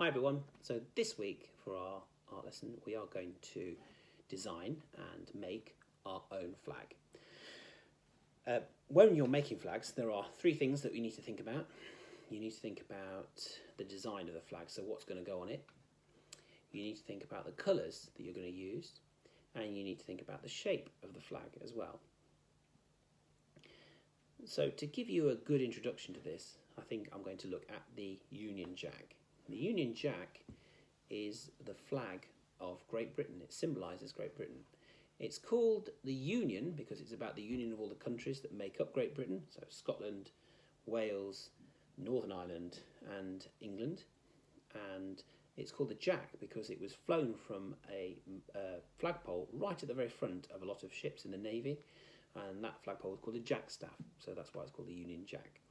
Hi everyone, so this week for our art lesson we are going to design and make our own flag. When you're making flags there are three things that you need to think about. You need to think about the design of the flag, so what's going to go on it. You need to think about the colours that you're going to use, and you need to think about the shape of the flag as well. So to give you a good introduction to this, I think I'm going to look at the Union Jack. The Union Jack is the flag of Great Britain. It symbolises Great Britain. It's called the Union because it's about the union of all the countries that make up Great Britain, so Scotland, Wales, Northern Ireland and England. And it's called the Jack because it was flown from a flagpole right at the very front of a lot of ships in the Navy, and that flagpole is called a jackstaff, so that's why it's called the Union Jack.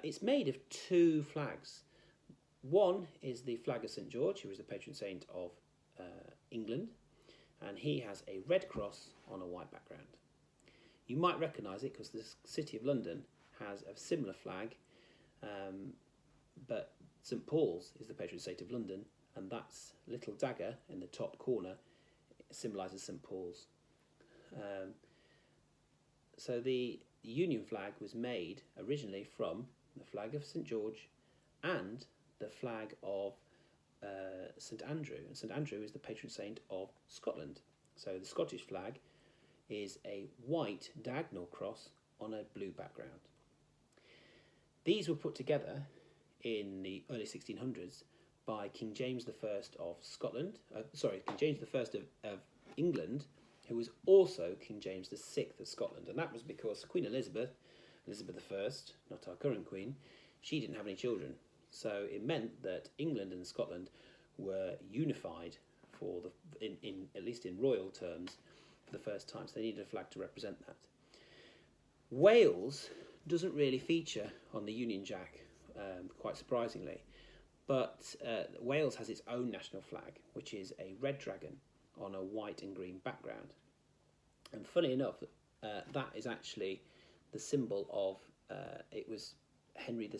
It's made of two flags. One is the flag of St George, who is the patron saint of England, and he has a red cross on a white background. You might recognise it because the City of London has a similar flag, but St Paul's is the patron saint of London, and that's little dagger in the top corner symbolises St Paul's. So the Union flag was made originally from the flag of St George and the flag of St Andrew, and St Andrew is the patron saint of Scotland. So the Scottish flag is a white diagonal cross on a blue background. These were put together in the early 1600s by King James I of Scotland, King James I of England, who was also King James VI of Scotland, and that was because Queen Elizabeth I, not our current queen, she didn't have any children. So it meant that England and Scotland were unified for at least in royal terms for the first time. So they needed a flag to represent that. Wales doesn't really feature on the Union Jack, quite surprisingly, but Wales has its own national flag, which is a red dragon on a white and green background. And funny enough, that is actually the symbol of it was Henry VII,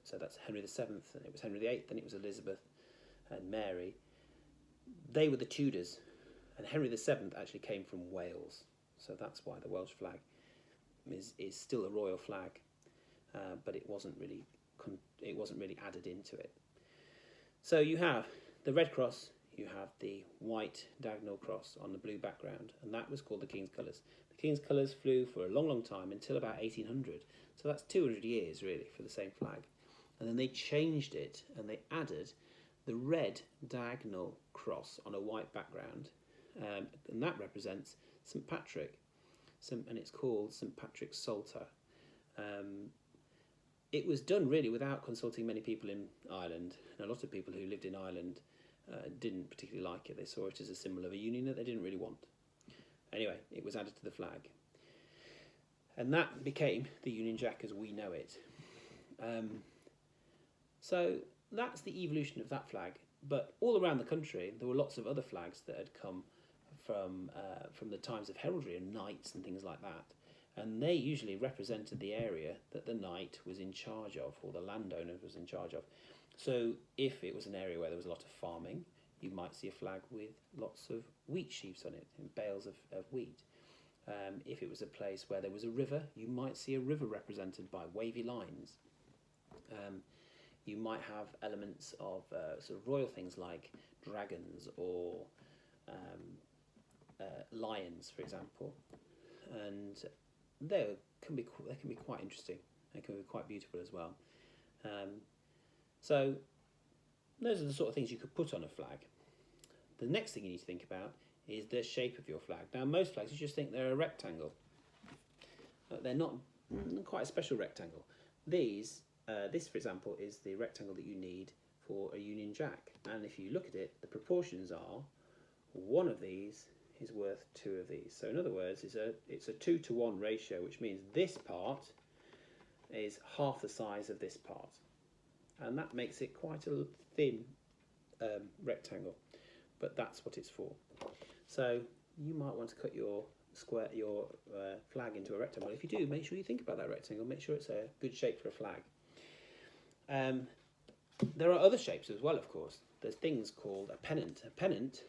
so that's Henry VII, and it was Henry VIII, then it was Elizabeth and Mary. They were the Tudors, and Henry VII actually came from Wales, so that's why the Welsh flag is still a royal flag, but it wasn't really added into it. So you have the red cross, you have the white diagonal cross on the blue background, and that was called the King's Colours. The King's Colours flew for a long, long time until about 1800. So that's 200 years, really, for the same flag. And then they changed it, and they added the red diagonal cross on a white background, and that represents St Patrick, and it's called St Patrick's Psalter. It was done really without consulting many people in Ireland, and a lot of people who lived in Ireland didn't particularly like it. They saw it as a symbol of a union that they didn't really want. Anyway, it was added to the flag. And that became the Union Jack as we know it. So that's the evolution of that flag. But all around the country, there were lots of other flags that had come from the times of heraldry and knights and things like that. And they usually represented the area that the knight was in charge of, or the landowner was in charge of. So if it was an area where there was a lot of farming, you might see a flag with lots of wheat sheaves on it, and bales of wheat. If it was a place where there was a river, you might see a river represented by wavy lines. You might have elements of sort of royal things like dragons or lions, for example, and they can be quite interesting. They can be quite beautiful as well. So those are the sort of things you could put on a flag. The next thing you need to think about is the shape of your flag. Now, most flags, you just think they're a rectangle. They're not quite a special rectangle. This, for example, is the rectangle that you need for a Union Jack. And if you look at it, the proportions are one of these is worth two of these. So in other words, it's a 2-to-1 ratio, which means this part is half the size of this part. And that makes it quite a thin rectangle, but that's what it's for. So you might want to cut your flag into a rectangle. If you do, make sure you think about that rectangle. Make sure it's a good shape for a flag. There are other shapes as well, of course. There's things called a pennant. A pennant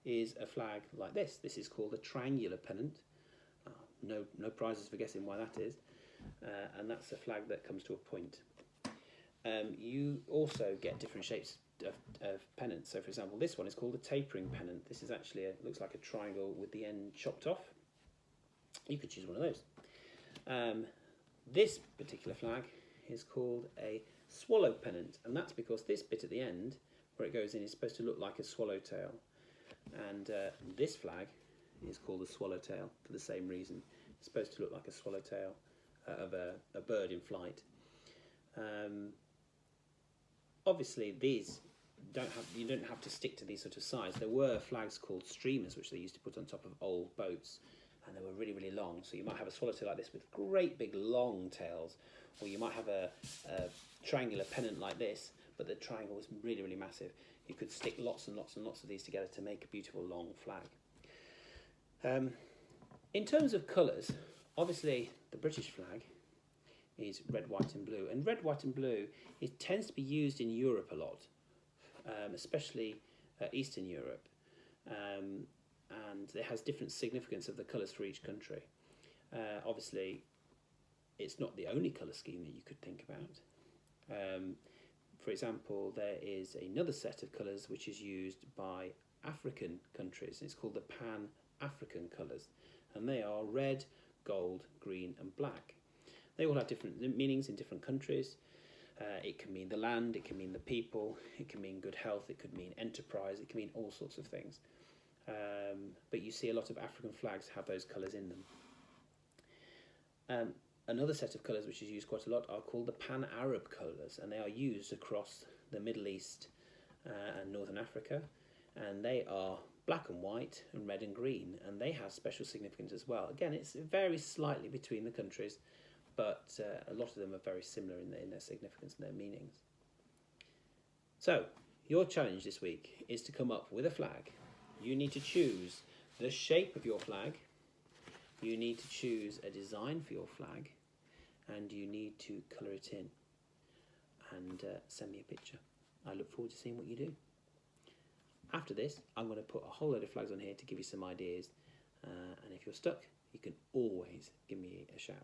is a flag like this. This is called a triangular pennant. No prizes for guessing why that is. And that's a flag that comes to a point. You also get different shapes of pennants. So, for example, this one is called a tapering pennant. This is actually looks like a triangle with the end chopped off. You could choose one of those. This particular flag is called a swallow pennant, and that's because this bit at the end, where it goes in, is supposed to look like a swallowtail. And this flag is called a swallowtail for the same reason. It's supposed to look like a swallowtail of a bird in flight. Obviously, these you don't have to stick to these sort of size. There were flags called streamers, which they used to put on top of old boats, and they were really, really long. So you might have a swallowtail like this with great big long tails, or you might have a triangular pennant like this, but the triangle was really, really massive. You could stick lots and lots and lots of these together to make a beautiful long flag. In terms of colours, obviously the British flag is red, white and blue. And red, white and blue, it tends to be used in Europe a lot, especially Eastern Europe. And it has different significance of the colours for each country. Obviously, it's not the only colour scheme that you could think about. For example, there is another set of colours which is used by African countries. It's called the Pan-African colours, and they are red, gold, green and black. They all have different meanings in different countries. It can mean the land, it can mean the people, it can mean good health, it could mean enterprise, it can mean all sorts of things. But you see a lot of African flags have those colours in them. Another set of colours which is used quite a lot are called the Pan-Arab colours, and they are used across the Middle East and Northern Africa, and they are black and white and red and green, and they have special significance as well. Again, it varies slightly between the countries, but a lot of them are very similar in their significance and their meanings. So, your challenge this week is to come up with a flag. You need to choose the shape of your flag, you need to choose a design for your flag, and you need to colour it in and send me a picture. I look forward to seeing what you do. After this, I'm going to put a whole load of flags on here to give you some ideas, and if you're stuck, you can always give me a shout.